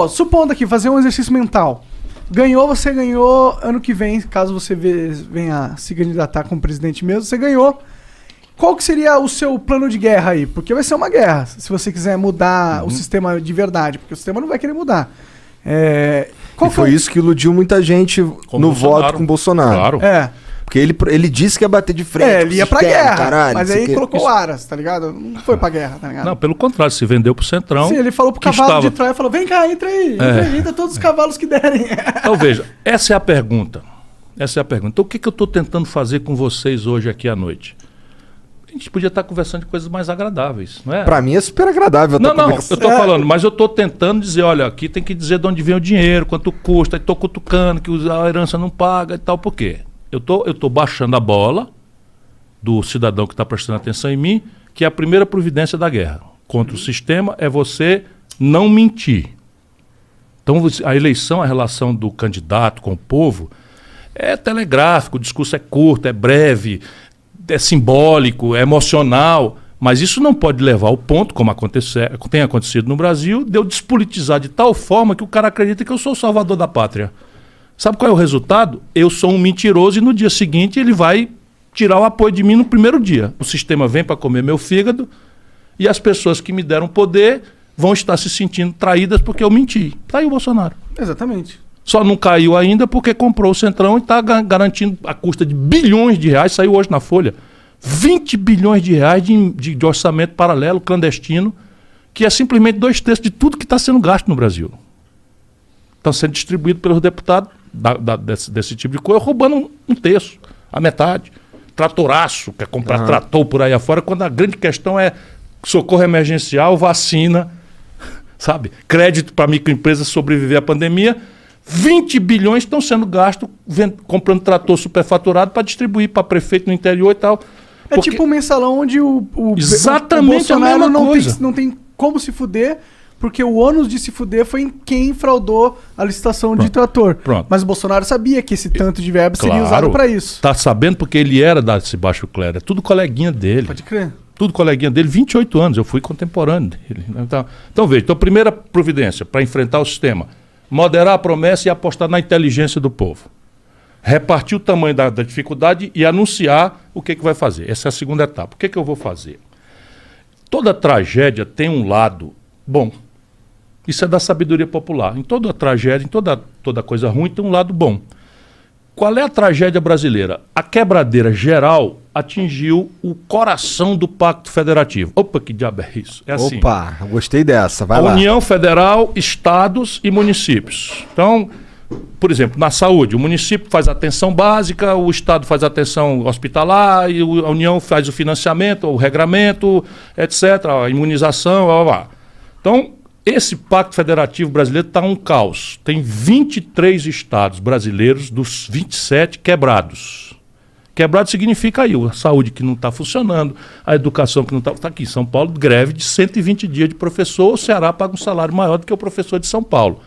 supondo aqui, fazer um exercício mental. Você ganhou, ano que vem, caso você venha se candidatar como presidente mesmo, você ganhou. Qual que seria o seu plano de guerra aí? Porque vai ser uma guerra, se você quiser mudar o sistema de verdade, porque o sistema não vai querer mudar. Foi isso que iludiu muita gente no voto com o Bolsonaro. Claro. Porque ele disse que ia bater de frente. Ele ia pra guerra, caralho, mas aí colocou o Aras, tá ligado? Não foi pra guerra, tá ligado? Não, pelo contrário, se vendeu pro Centrão. Sim, ele falou pro cavalo de Troia, falou, vem cá, entra aí, entra todos os cavalos que derem. Então veja, essa é a pergunta. Então o que eu tô tentando fazer com vocês hoje aqui à noite? A gente podia estar conversando de coisas mais agradáveis, não é? Pra mim é super agradável. Eu tô falando, mas eu tô tentando dizer, olha, aqui tem que dizer de onde vem o dinheiro, quanto custa, e tô cutucando que a herança não paga e tal, por quê? Eu tô baixando a bola do cidadão que está prestando atenção em mim, que é a primeira providência da guerra. Contra o sistema é você não mentir. Então a eleição, a relação do candidato com o povo é telegráfico, o discurso é curto, é breve, é simbólico, é emocional, mas isso não pode levar ao ponto, como tem acontecido no Brasil, de eu despolitizar de tal forma que o cara acredita que eu sou o salvador da pátria. Sabe qual é o resultado? Eu sou um mentiroso e no dia seguinte ele vai tirar o apoio de mim no primeiro dia. O sistema vem para comer meu fígado e as pessoas que me deram poder vão estar se sentindo traídas porque eu menti. Tá aí o Bolsonaro. Exatamente. Só não caiu ainda porque comprou o Centrão e está garantindo a custa de bilhões de reais, saiu hoje na Folha, 20 bilhões de reais de orçamento paralelo, clandestino, que é simplesmente 2/3 de tudo que está sendo gasto no Brasil. Está sendo distribuído pelos deputados desse tipo de coisa, roubando um terço, a metade. Tratoraço, quer comprar trator por aí afora, quando a grande questão é socorro emergencial, vacina, sabe? Crédito para microempresas sobreviver à pandemia. 20 bilhões estão sendo gastos comprando trator superfaturado para distribuir para prefeito no interior e tal. É tipo um mensalão onde o Exatamente o Bolsonaro a mesma coisa. Não tem como se fuder, porque o ônus de se fuder foi em quem fraudou a licitação de trator. Pronto. Mas o Bolsonaro sabia que esse tanto de verba seria usado para isso. Tá sabendo porque ele era desse baixo clero. É tudo coleguinha dele. Pode crer. Tudo coleguinha dele, 28 anos. Eu fui contemporâneo dele. Então veja, a primeira providência para enfrentar o sistema, moderar a promessa e apostar na inteligência do povo. Repartir o tamanho da dificuldade e anunciar o que vai fazer. Essa é a segunda etapa. O que eu vou fazer? Toda tragédia tem um lado bom. Isso é da sabedoria popular. Em toda tragédia, em toda coisa ruim, tem um lado bom. Qual é a tragédia brasileira? A quebradeira geral atingiu o coração do Pacto Federativo. Opa, que diabo é isso? É assim. Opa, gostei dessa. Vai lá. União Federal, estados e municípios. Então, por exemplo, na saúde, o município faz a atenção básica, o estado faz a atenção hospitalar, e a União faz o financiamento, o regramento, etc., a imunização, blá, blá, blá. Então, esse Pacto Federativo brasileiro está um caos. Tem 23 estados brasileiros dos 27 quebrados. Quebrado significa aí a saúde que não está funcionando, a educação que não está... Está aqui em São Paulo, greve de 120 dias de professor, o Ceará paga um salário maior do que o professor de São Paulo.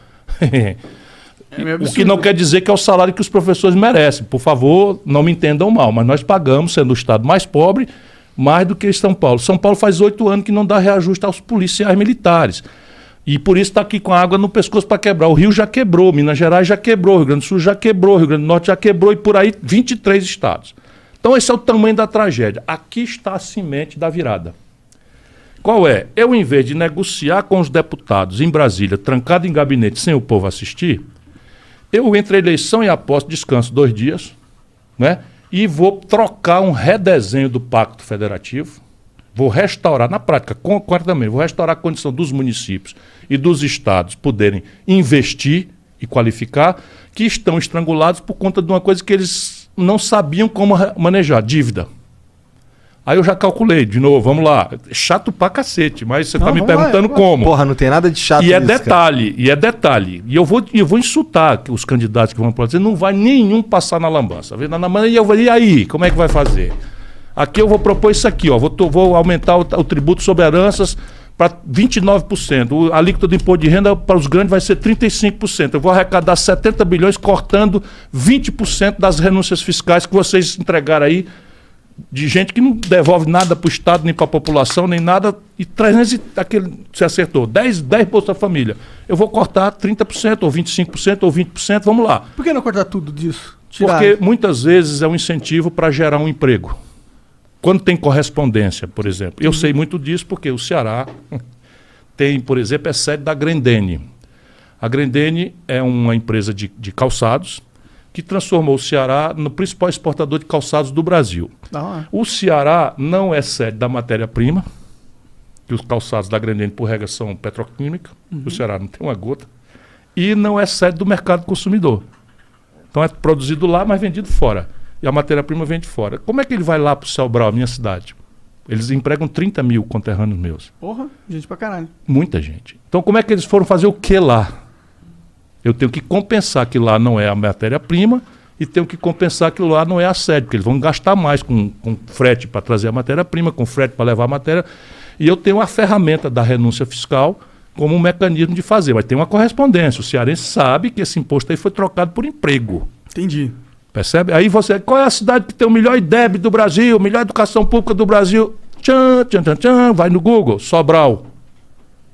O que não quer dizer que é o salário que os professores merecem. Por favor, não me entendam mal, mas nós pagamos, sendo o estado mais pobre, mais do que São Paulo. São Paulo faz 8 anos que não dá reajuste aos policiais militares. E por isso está aqui com a água no pescoço para quebrar. O Rio já quebrou, Minas Gerais já quebrou, o Rio Grande do Sul já quebrou, o Rio Grande do Norte já quebrou e por aí 23 estados. Então esse é o tamanho da tragédia. Aqui está a semente da virada. Qual é? Eu, em vez de negociar com os deputados em Brasília, trancado em gabinete sem o povo assistir, eu entre a eleição e a posse descanso 2 dias, né? E vou trocar um redesenho do Pacto Federativo. Vou restaurar, na prática, concretamente, vou restaurar a condição dos municípios e dos estados poderem investir e qualificar, que estão estrangulados por conta de uma coisa que eles não sabiam como manejar, dívida. Aí eu já calculei, de novo, vamos lá, chato pra cacete, mas você está me perguntando como. Porra, não tem nada de chato nisso, detalhe. E eu vou insultar os candidatos que vão para dizer, não vai nenhum passar na lambança. E eu vou, e aí, como é que vai fazer? Aqui eu vou propor isso aqui, ó, vou aumentar o tributo sobre heranças para 29%. A alíquota do imposto de renda para os grandes vai ser 35%. Eu vou arrecadar 70 bilhões cortando 20% das renúncias fiscais que vocês entregaram aí de gente que não devolve nada para o Estado, nem para a população, nem nada, e 300, você acertou, 10 Bolsa Família. Eu vou cortar 30%, ou 25%, ou 20%, vamos lá. Por que não cortar tudo disso? Tirar? Porque muitas vezes é um incentivo para gerar um emprego. Quando tem correspondência, por exemplo. Eu sei muito disso porque o Ceará tem, por exemplo, é sede da Grendene. A Grendene é uma empresa de calçados que transformou o Ceará no principal exportador de calçados do Brasil. O Ceará não é sede da matéria-prima, que os calçados da Grendene, por regra, são petroquímica, o Ceará não tem uma gota, e não é sede do mercado consumidor. Então é produzido lá, mas vendido fora. E a matéria-prima vem de fora. Como é que ele vai lá para o Sobral, minha cidade? Eles empregam 30 mil conterrâneos meus. Porra, gente pra caralho. Muita gente. Então como é que eles foram fazer o que lá? Eu tenho que compensar que lá não é a matéria-prima e tenho que compensar que lá não é a sede, porque eles vão gastar mais com frete para trazer a matéria-prima, com frete para levar a matéria. E eu tenho a ferramenta da renúncia fiscal como um mecanismo de fazer. Mas tem uma correspondência. O cearense sabe que esse imposto aí foi trocado por emprego. Entendi. Percebe? Aí você, qual é a cidade que tem o melhor IDEB do Brasil, melhor educação pública do Brasil? Vai no Google, Sobral.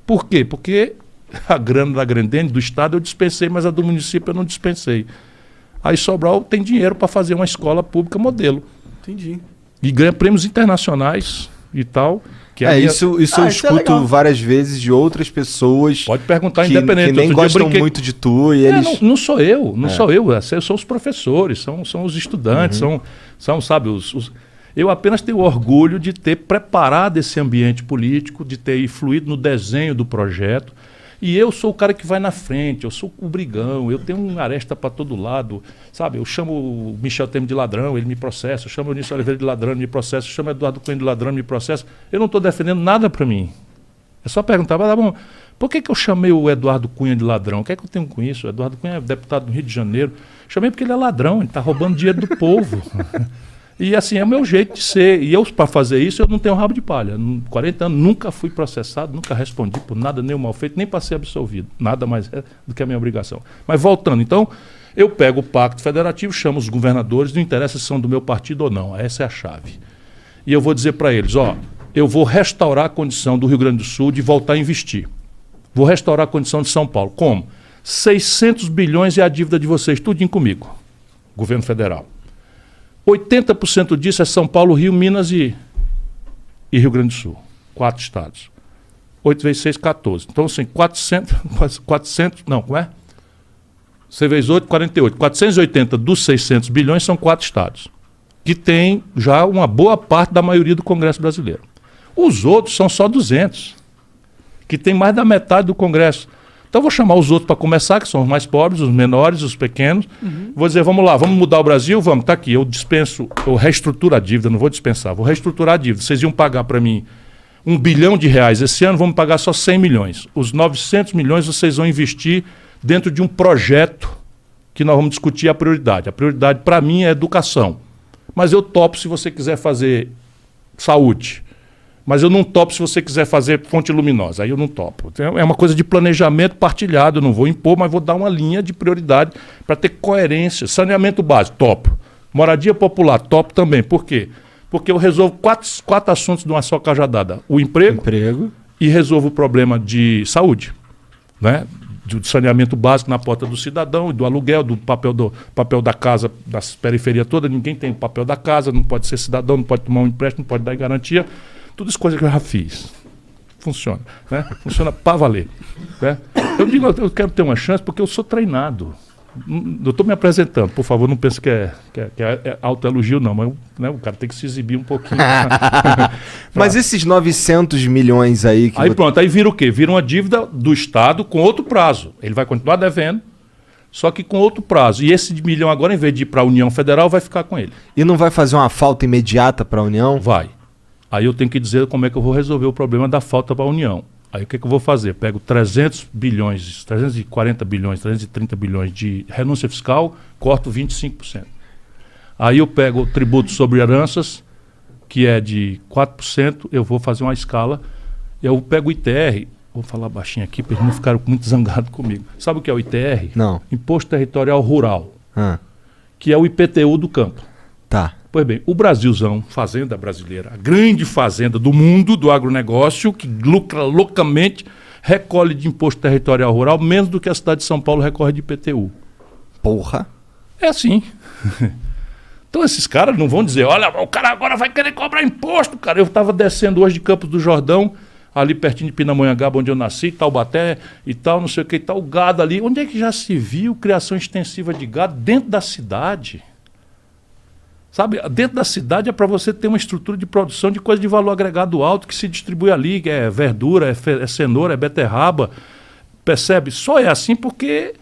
Por quê? Porque a grana da Grendene, do Estado, eu dispensei, mas a do município eu não dispensei. Aí Sobral tem dinheiro para fazer uma escola pública modelo. Entendi. E ganha prêmios internacionais e tal. Que isso eu escuto várias vezes de outras pessoas. Pode perguntar, independente. Que nem gostam muito de tu e eles... Não sou eu, sou eu. São os professores, são os estudantes, são sabe, eu apenas tenho orgulho de ter preparado esse ambiente político, de ter influído no desenho do projeto. E eu sou o cara que vai na frente, eu sou o brigão, eu tenho uma aresta para todo lado, sabe? Eu chamo o Michel Temer de ladrão, ele me processa, eu chamo o Eunício Oliveira de ladrão, ele me processa, eu chamo o Eduardo Cunha de ladrão, ele me processa. Eu não estou defendendo nada para mim. É só perguntar, mas tá bom, por que eu chamei o Eduardo Cunha de ladrão? O que é que eu tenho com isso? O Eduardo Cunha é deputado do Rio de Janeiro. Chamei porque ele é ladrão, ele está roubando dinheiro do povo. E assim, é o meu jeito de ser. E eu, para fazer isso, eu não tenho rabo de palha. 40 anos, nunca fui processado, nunca respondi por nada, nem mal feito, nem para ser absolvido. Nada mais é do que a minha obrigação. Mas voltando, então, eu pego o Pacto Federativo, chamo os governadores, não interessa se são do meu partido ou não. Essa é a chave. E eu vou dizer para eles, eu vou restaurar a condição do Rio Grande do Sul de voltar a investir. Vou restaurar a condição de São Paulo. Como? 600 bilhões é a dívida de vocês, tudinho comigo, governo federal. 80% disso é São Paulo, Rio, Minas e Rio Grande do Sul. 4 estados. 8 vezes 6, 14. Então, assim, 400 não, como é? 6 vezes 8, 48. 480 dos 600 bilhões são 4 estados, que tem já uma boa parte da maioria do Congresso brasileiro. Os outros são só 200, que tem mais da metade do Congresso. Então vou chamar os outros para começar, que são os mais pobres, os menores, os pequenos. Vou dizer, vamos lá, vamos mudar o Brasil? Vamos, está aqui, eu reestruturo a dívida, não vou dispensar, vou reestruturar a dívida. Vocês iam pagar para mim R$1 bilhão esse ano, vamos pagar só 100 milhões. Os 900 milhões vocês vão investir dentro de um projeto que nós vamos discutir a prioridade. A prioridade para mim é educação. Mas eu topo se você quiser fazer saúde. Mas eu não topo se você quiser fazer fonte luminosa. Aí eu não topo. É uma coisa de planejamento partilhado. Eu não vou impor, mas vou dar uma linha de prioridade para ter coerência. Saneamento básico, topo. Moradia popular, topo também. Por quê? Porque eu resolvo quatro assuntos de uma só cajadada. O emprego. E resolvo o problema de saúde, né? Do saneamento básico na porta do cidadão, do aluguel, do papel da casa, das periferias todas. Ninguém tem o papel da casa, não pode ser cidadão, não pode tomar um empréstimo, não pode dar garantia. Tudo isso coisa que eu já fiz. Funciona, né? Funciona para valer, né? Eu digo, eu quero ter uma chance porque eu sou treinado. Eu estou me apresentando, por favor, não pense que é autoelogio, não, mas né, o cara tem que se exibir um pouquinho. Mas esses 900 milhões aí... Aí pronto, aí vira o quê? Vira uma dívida do Estado com outro prazo. Ele vai continuar devendo, só que com outro prazo. E esse milhão agora, em vez de ir para a União Federal, vai ficar com ele. E não vai fazer uma falta imediata para a União? Vai. Aí eu tenho que dizer como é que eu vou resolver o problema da falta para a União. Aí o que eu vou fazer? Pego 300 bilhões, 340 bilhões, 330 bilhões de renúncia fiscal, corto 25%. Aí eu pego o tributo sobre heranças, que é de 4%, eu vou fazer uma escala. Eu pego o ITR, vou falar baixinho aqui para eles não ficarem muito zangados comigo. Sabe o que é o ITR? Não. Imposto Territorial Rural, que é o IPTU do campo. Tá. Pois bem, o Brasilzão, fazenda brasileira, a grande fazenda do mundo do agronegócio, que lucra loucamente, recolhe de imposto territorial rural menos do que a cidade de São Paulo recolhe de IPTU. Porra. É assim. Então esses caras não vão dizer, olha, o cara agora vai querer cobrar imposto, cara. Eu estava descendo hoje de Campos do Jordão, ali pertinho de Pindamonhangaba, onde eu nasci, Taubaté e tal, não sei o que, e tal, o gado ali. Onde é que já se viu criação extensiva de gado dentro da cidade? Sabe, dentro da cidade é para você ter uma estrutura de produção de coisa de valor agregado alto que se distribui ali, que é verdura, é cenoura, é beterraba, percebe? Só é assim porque...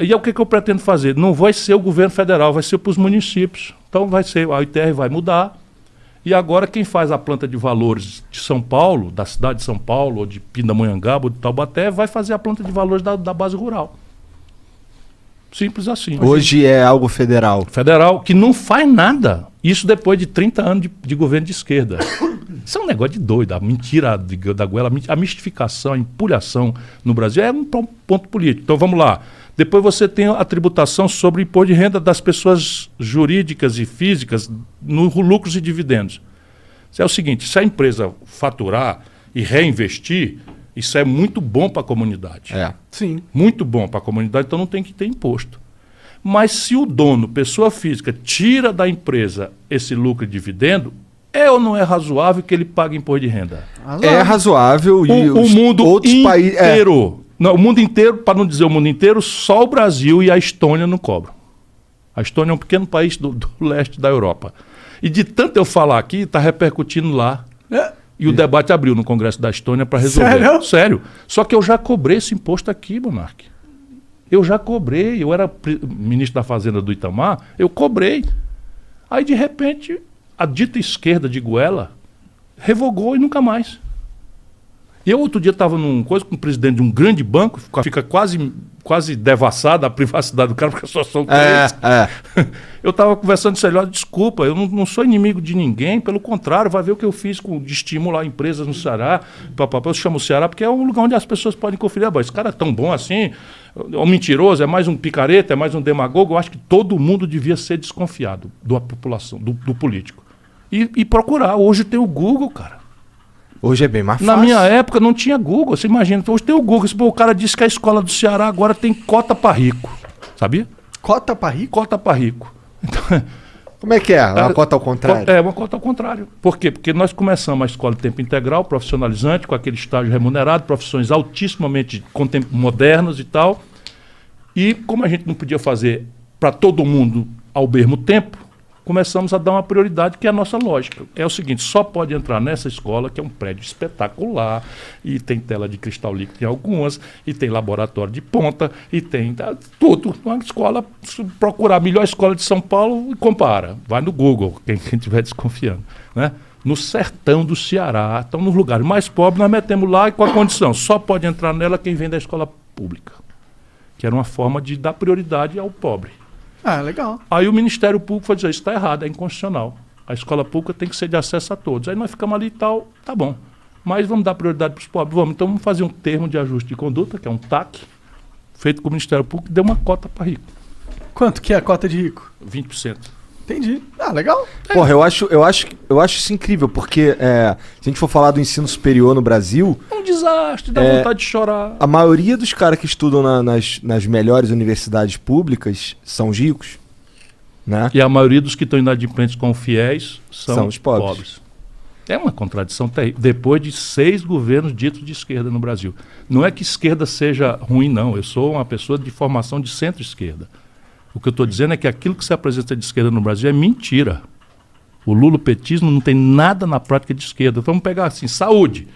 E é o que eu pretendo fazer? Não vai ser o governo federal, vai ser para os municípios. Então vai ser, a ITR vai mudar. E agora quem faz a planta de valores de São Paulo, da cidade de São Paulo, ou de Pindamonhangaba, ou de Taubaté, vai fazer a planta de valores da base rural. Simples assim. Hoje é algo federal. Federal, que não faz nada. Isso depois de 30 anos de governo de esquerda. Isso é um negócio de doido. A mentira da goela, a mistificação, a empulhação no Brasil é um ponto político. Então vamos lá. Depois você tem a tributação sobre o imposto de renda das pessoas jurídicas e físicas no lucros e dividendos. Isso é o seguinte, se a empresa faturar e reinvestir, isso é muito bom para a comunidade. É. Sim. Muito bom para a comunidade, então não tem que ter imposto. Mas se o dono, pessoa física, tira da empresa esse lucro e dividendo, é ou não é razoável que ele pague imposto de renda? É razoável e o mundo outros países... inteiro... Não, o mundo inteiro, para não dizer o mundo inteiro, só o Brasil e a Estônia não cobram. A Estônia é um pequeno país do leste da Europa. E de tanto eu falar aqui, está repercutindo lá. E o debate abriu no Congresso da Estônia para resolver. Sério? Sério. Só que eu já cobrei esse imposto aqui, Monark. Eu já cobrei. Eu era ministro da Fazenda do Itamar, eu cobrei. Aí, de repente, a dita esquerda de Goela revogou e nunca mais. E eu outro dia estava num coisa com o presidente de um grande banco, fica quase devassada a privacidade do cara, porque só são três. Eu estava conversando com ele, desculpa, eu não sou inimigo de ninguém, pelo contrário, vai ver o que eu fiz de estimular empresas no Ceará. Eu chamo o Ceará porque é um lugar onde as pessoas podem conferir, esse cara é tão bom assim, é um mentiroso, é mais um picareta, é mais um demagogo. Eu acho que todo mundo devia ser desconfiado da população, do político. E procurar. Hoje tem o Google, cara. Hoje é bem mais fácil. Na minha época não tinha Google, você imagina. Então, hoje tem o Google. O cara disse que a escola do Ceará agora tem cota para rico. Sabia? Cota para rico? Cota para rico. Então, como é que é? Uma cota ao contrário? É, uma cota ao contrário. Por quê? Porque nós começamos a escola de tempo integral, profissionalizante, com aquele estágio remunerado, profissões altissimamente modernas e tal. E como a gente não podia fazer para todo mundo ao mesmo tempo, começamos a dar uma prioridade, que é a nossa lógica. É o seguinte, só pode entrar nessa escola, que é um prédio espetacular, e tem tela de cristal líquido em algumas, e tem laboratório de ponta, e tem tudo. Uma escola, se procurar a melhor escola de São Paulo, e compara. Vai no Google, quem estiver desconfiando. Né? No sertão do Ceará, então nos lugares mais pobres, nós metemos lá, e com a condição, só pode entrar nela quem vem da escola pública. Que era uma forma de dar prioridade ao pobre. Ah, legal. Aí o Ministério Público foi dizer, isso está errado, é inconstitucional. A escola pública tem que ser de acesso a todos. Aí nós ficamos ali e tal, tá bom. Mas vamos dar prioridade para os pobres? Vamos. Então vamos fazer um termo de ajuste de conduta, que é um TAC, feito com o Ministério Público, que deu uma cota para rico. Quanto que é a cota de rico? 20%. Entendi. Ah, legal. Porra, eu acho isso incrível, porque se a gente for falar do ensino superior no Brasil... É um desastre, dá vontade de chorar. A maioria dos caras que estudam nas melhores universidades públicas são os ricos. Né? E a maioria dos que estão inadimplentes com fiéis são os pobres. É uma contradição terrível. Depois de 6 governos ditos de esquerda no Brasil. Não é que esquerda seja ruim, não. Eu sou uma pessoa de formação de centro-esquerda. O que eu estou dizendo é que aquilo que se apresenta de esquerda no Brasil é mentira. O lulopetismo não tem nada na prática de esquerda. Vamos pegar assim, saúde.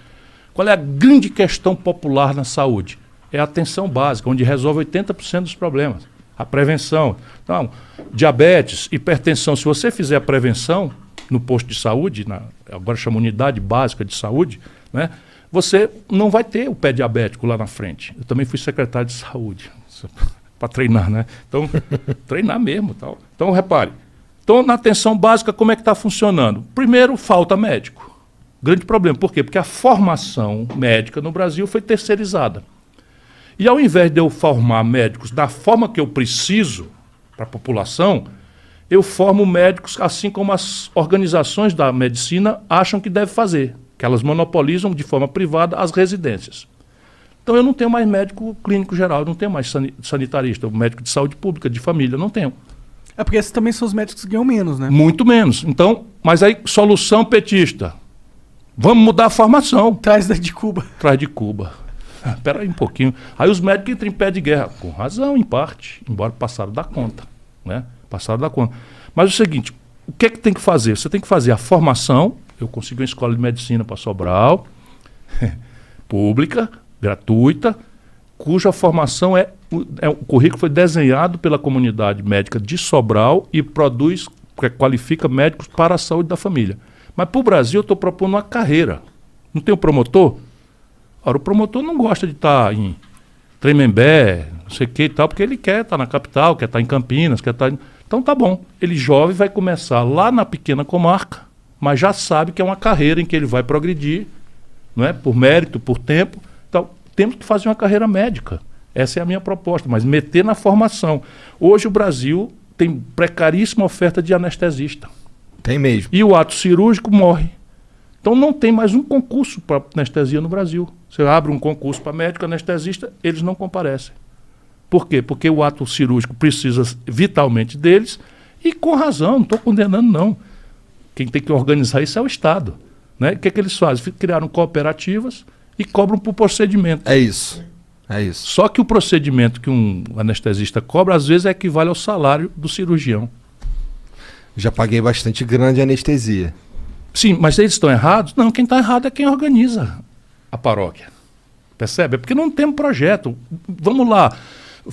Qual é a grande questão popular na saúde? É a atenção básica, onde resolve 80% dos problemas. A prevenção. Então, diabetes, hipertensão. Se você fizer a prevenção no posto de saúde, agora chama unidade básica de saúde, né, você não vai ter o pé diabético lá na frente. Eu também fui secretário de saúde. Para treinar, né? Então, treinar mesmo. Tal. Então, repare. Então, na atenção básica, como é que está funcionando? Primeiro, falta médico. Grande problema. Por quê? Porque a formação médica no Brasil foi terceirizada. E ao invés de eu formar médicos da forma que eu preciso para a população, eu formo médicos assim como as organizações da medicina acham que deve fazer, que elas monopolizam de forma privada as residências. Então eu não tenho mais médico clínico geral, eu não tenho mais sanitarista, médico de saúde pública, de família, não tenho. É porque esses também são os médicos que ganham menos, né? Muito menos. Então, mas aí, solução petista. Vamos mudar a formação. Traz da de Cuba. Traz de Cuba. Espera aí um pouquinho. Aí os médicos entram em pé de guerra. Com razão, em parte. Embora passaram da conta. Né? Passaram da conta. Mas é o seguinte, o que é que tem que fazer? Você tem que fazer a formação. Eu consegui uma escola de medicina para Sobral. Pública, gratuita, cuja formação o currículo foi desenhado pela comunidade médica de Sobral e qualifica médicos para a saúde da família. Mas para o Brasil eu estou propondo uma carreira. Não tem o promotor? Ora, o promotor não gosta de estar em Tremembé, não sei o que e tal, porque ele quer estar na capital, quer estar em Campinas, quer estar... Então tá bom. Ele jovem vai começar lá na pequena comarca, mas já sabe que é uma carreira em que ele vai progredir, não é? Por mérito, por tempo. Então, temos que fazer uma carreira médica. Essa é a minha proposta, mas meter na formação. Hoje o Brasil tem precaríssima oferta de anestesista. Tem mesmo. E o ato cirúrgico morre. Então não tem mais um concurso para anestesia no Brasil. Você abre um concurso para médico anestesista, eles não comparecem. Por quê? Porque o ato cirúrgico precisa vitalmente deles e com razão, não estou condenando não. Quem tem que organizar isso é o Estado. Né? O que é que eles fazem? Criaram cooperativas e cobram por procedimento. É isso. É isso. Só que o procedimento que um anestesista cobra, às vezes, equivale ao salário do cirurgião. Já paguei bastante grana de anestesia. Sim, mas eles estão errados? Não, quem está errado é quem organiza a paróquia. Percebe? É porque não tem um projeto. Vamos lá.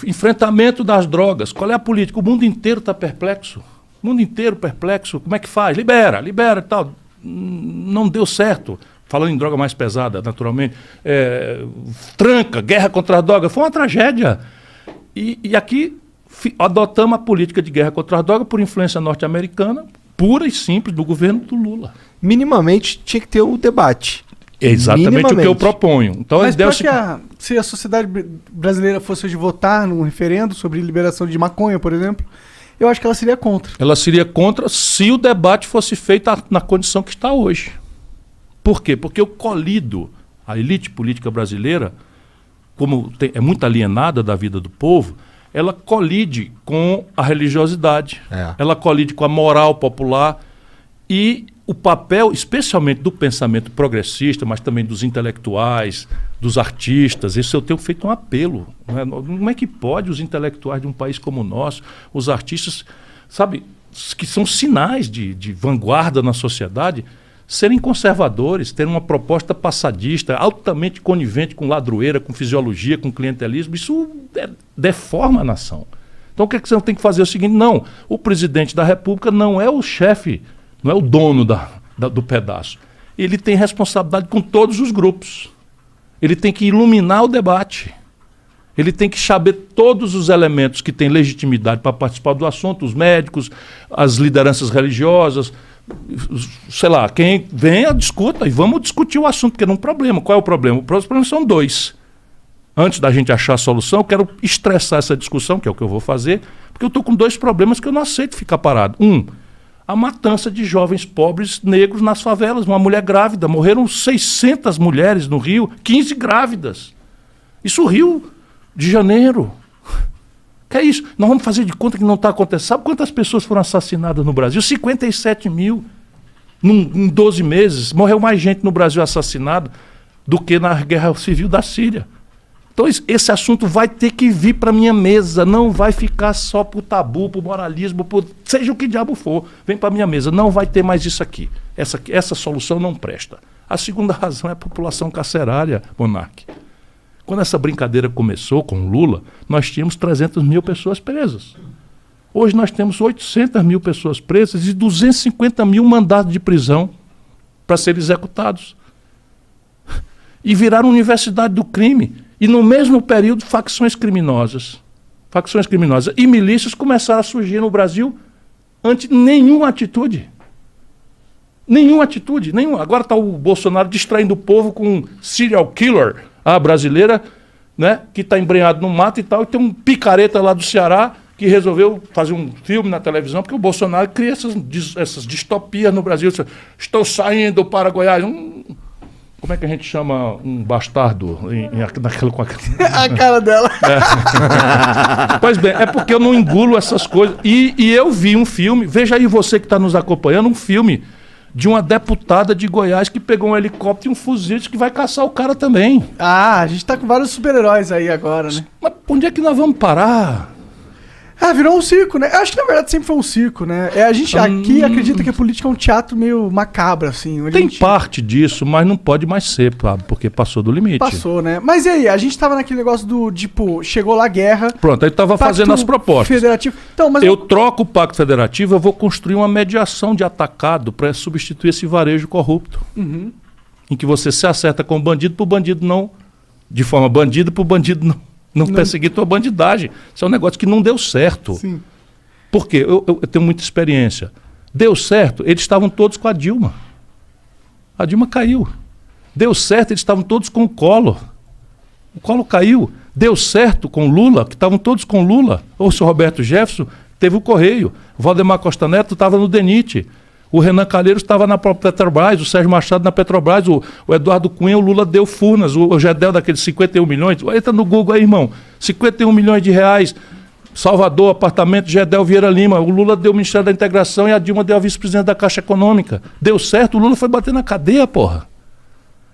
Enfrentamento das drogas. Qual é a política? O mundo inteiro está perplexo. O mundo inteiro perplexo. Como é que faz? Libera e tal. Não deu certo. Falando em droga mais pesada, naturalmente. Tranca, guerra contra a droga. Foi uma tragédia. E aqui adotamos a política de guerra contra a droga por influência norte-americana, pura e simples, do governo do Lula. Minimamente tinha que ter o debate. É exatamente o que eu proponho. Então, mas se a sociedade brasileira fosse hoje votar num referendo sobre liberação de maconha, por exemplo, eu acho que ela seria contra. Ela seria contra se o debate fosse feito na condição que está hoje. Por quê? Porque eu colido a elite política brasileira, como é muito alienada da vida do povo, ela colide com a religiosidade, ela colide com a moral popular e o papel, especialmente do pensamento progressista, mas também dos intelectuais, dos artistas. Isso eu tenho feito um apelo. Né? Como é que pode os intelectuais de um país como o nosso, os artistas, sabe, que são sinais de vanguarda na sociedade, serem conservadores, terem uma proposta passadista, altamente conivente com ladroeira, com fisiologia, com clientelismo? Isso deforma a nação. Então o que você tem que fazer é o seguinte: não, o presidente da República não é o chefe, não é o dono do pedaço. Ele tem responsabilidade com todos os grupos. Ele tem que iluminar o debate. Ele tem que saber todos os elementos que têm legitimidade para participar do assunto, os médicos, as lideranças religiosas, sei lá, quem venha, discuta e vamos discutir o assunto, porque não é um problema. Qual é o problema? Os problemas são dois. Antes da gente achar a solução, eu quero estressar essa discussão, que é o que eu vou fazer, porque eu estou com dois problemas que eu não aceito ficar parado. A matança de jovens pobres negros nas favelas. Uma mulher grávida, morreram 600 mulheres no Rio, 15 grávidas. Isso Rio de Janeiro. Que é isso? Nós vamos fazer de conta que não está acontecendo. Sabe quantas pessoas foram assassinadas no Brasil? 57 mil. Em 12 meses. Morreu mais gente no Brasil assassinada do que na guerra civil da Síria. Então esse assunto vai ter que vir para a minha mesa. Não vai ficar só por tabu, por moralismo, seja o que diabo for. Vem para a minha mesa. Não vai ter mais isso aqui. Essa solução não presta. A segunda razão é a população carcerária, Monark. Quando essa brincadeira começou com o Lula, nós tínhamos 300 mil pessoas presas. Hoje nós temos 800 mil pessoas presas e 250 mil mandados de prisão para serem executados. E viraram universidade do crime. E no mesmo período, facções criminosas e milícias começaram a surgir no Brasil ante nenhuma atitude. Nenhuma. Agora está o Bolsonaro distraindo o povo com um serial killer, a brasileira, né, que está embrenhado no mato e tal, e tem um picareta lá do Ceará que resolveu fazer um filme na televisão, porque o Bolsonaro cria essas distopias no Brasil. Estou saindo para Goiás. Como é que a gente chama um bastardo naquela com a cara dela. Pois bem, é porque eu não engulo essas coisas. E eu vi um filme, veja aí você que está nos acompanhando, um filme de uma deputada de Goiás que pegou um helicóptero e um fuzil que vai caçar o cara também. Ah, a gente tá com vários super-heróis aí agora, né? Mas onde é que nós vamos parar? Ah, virou um circo, né? Eu acho que na verdade sempre foi um circo, né? A gente aqui acredita que a política é um teatro meio macabro, assim. Onde Tem parte disso, mas não pode mais ser, porque passou do limite. Passou, né? Mas e aí? A gente tava naquele negócio do, tipo, chegou lá a guerra. Pronto, aí tava fazendo as propostas. Federativo. Então, mas eu troco o Pacto Federativo, eu vou construir uma mediação de atacado para substituir esse varejo corrupto. Uhum. Em que você se acerta com o bandido pro bandido não... De forma bandido pro bandido não perseguir tua bandidagem. Isso é um negócio que não deu certo. Sim. Por quê? Eu tenho muita experiência. Deu certo, eles estavam todos com a Dilma. A Dilma caiu. Deu certo, eles estavam todos com o Collor. O Collor caiu. Deu certo com o Lula, que estavam todos com o Lula. Ou o senhor Roberto Jefferson teve o Correio. O Valdemar Costa Neto estava no DENIT. O Renan Calheiros estava na Petrobras, o Sérgio Machado na Petrobras, o Eduardo Cunha, o Lula deu Furnas, o Gedel daqueles 51 milhões. Entra no Google aí, irmão. 51 milhões de reais. Salvador, apartamento, Gedel Vieira Lima. O Lula deu o Ministério da Integração e a Dilma deu a vice-presidente da Caixa Econômica. Deu certo, o Lula foi bater na cadeia, porra.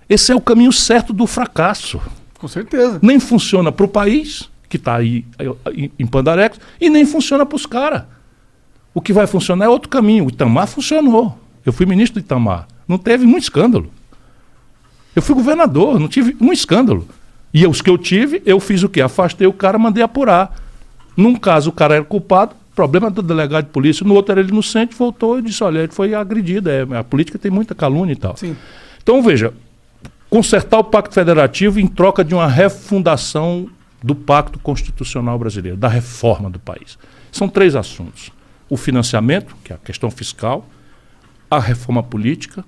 Esse é o caminho certo do fracasso. Com certeza. Nem funciona para o país, que está aí em Pandarecos, e nem funciona para os caras. O que vai funcionar é outro caminho. O Itamar funcionou. Eu fui ministro do Itamar. Não teve um escândalo. Eu fui governador, não tive um escândalo. E os que eu tive, eu fiz o quê? Afastei o cara, mandei apurar. Num caso, o cara era culpado, problema do delegado de polícia. No outro, era ele inocente, voltou e disse, olha, ele foi agredido. A política tem muita calúnia e tal. Sim. Então, veja, consertar o Pacto Federativo em troca de uma refundação do Pacto Constitucional Brasileiro, da reforma do país. São 3 assuntos. O financiamento, que é a questão fiscal, a reforma política,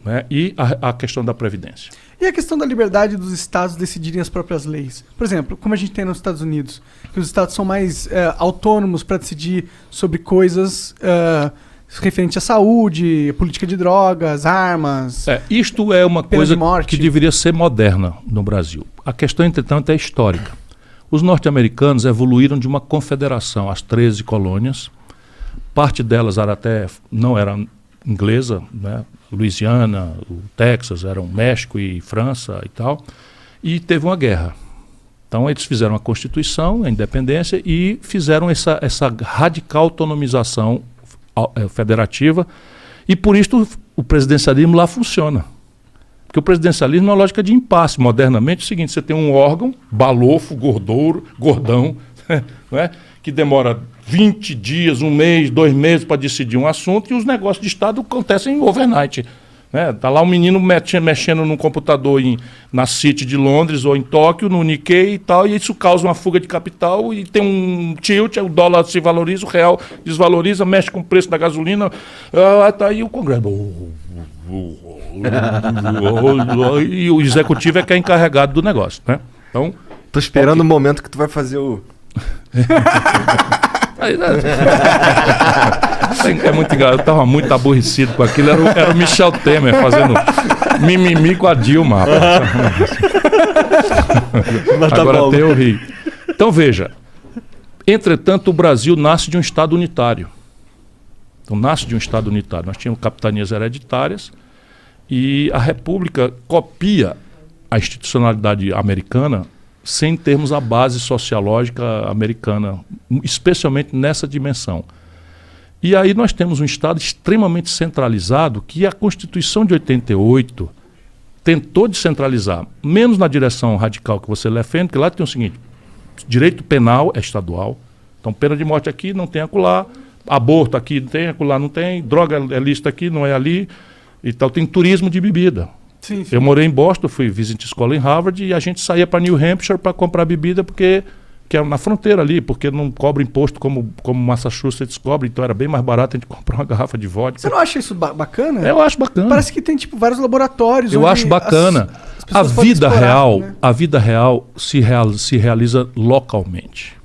né, e a questão da Previdência. E a questão da liberdade dos estados decidirem as próprias leis? Por exemplo, como a gente tem nos Estados Unidos, que os estados são mais autônomos para decidir sobre coisas referentes à saúde, política de drogas, armas... Isto é uma coisa que deveria ser moderna no Brasil. A questão, entretanto, é histórica. Os norte-americanos evoluíram de uma confederação, as 13 colônias. Parte delas não era inglesa, né? Louisiana, o Texas, eram México e França e tal, e teve uma guerra. Então eles fizeram a Constituição, a independência, e fizeram essa radical autonomização federativa, e por isso o presidencialismo lá funciona. Porque o presidencialismo é uma lógica de impasse. Modernamente é o seguinte, você tem um órgão, balofo, gordão, não é? Que demora 20 dias, 1 mês, 2 meses para decidir um assunto, e os negócios de Estado acontecem overnight. Está lá um menino mexendo num computador na City de Londres ou em Tóquio, no Nikkei e tal, e isso causa uma fuga de capital e tem um tilt, o dólar se valoriza, o real desvaloriza, mexe com o preço da gasolina, tá aí o Congresso. E o executivo é que é encarregado do negócio. Né? Então, tô esperando o momento que tu vai fazer o... É muito engraçado, eu estava muito aborrecido com aquilo, era o Michel Temer fazendo mimimi com a Dilma. Agora até eu ri. Então veja, entretanto o Brasil nasce de um Estado unitário. Então nasce de um Estado unitário. Nós tínhamos capitanias hereditárias e a República copia a institucionalidade americana sem termos a base sociológica americana, especialmente nessa dimensão. E aí nós temos um Estado extremamente centralizado que a Constituição de 88 tentou descentralizar, menos na direção radical que você defende, que lá tem o seguinte, direito penal é estadual, então pena de morte aqui não tem acolá, aborto aqui não tem, acolá não tem, droga é lista aqui, não é ali, e tal, tem turismo de bebida. Sim. Eu morei em Boston, fui visitar escola em Harvard e a gente saía para New Hampshire para comprar bebida que é na fronteira ali, porque não cobra imposto como Massachusetts cobra, então era bem mais barato a gente comprar uma garrafa de vodka. Você não acha isso bacana? Eu acho bacana. Parece que tem tipo vários laboratórios. Eu acho bacana. A vida real se realiza localmente.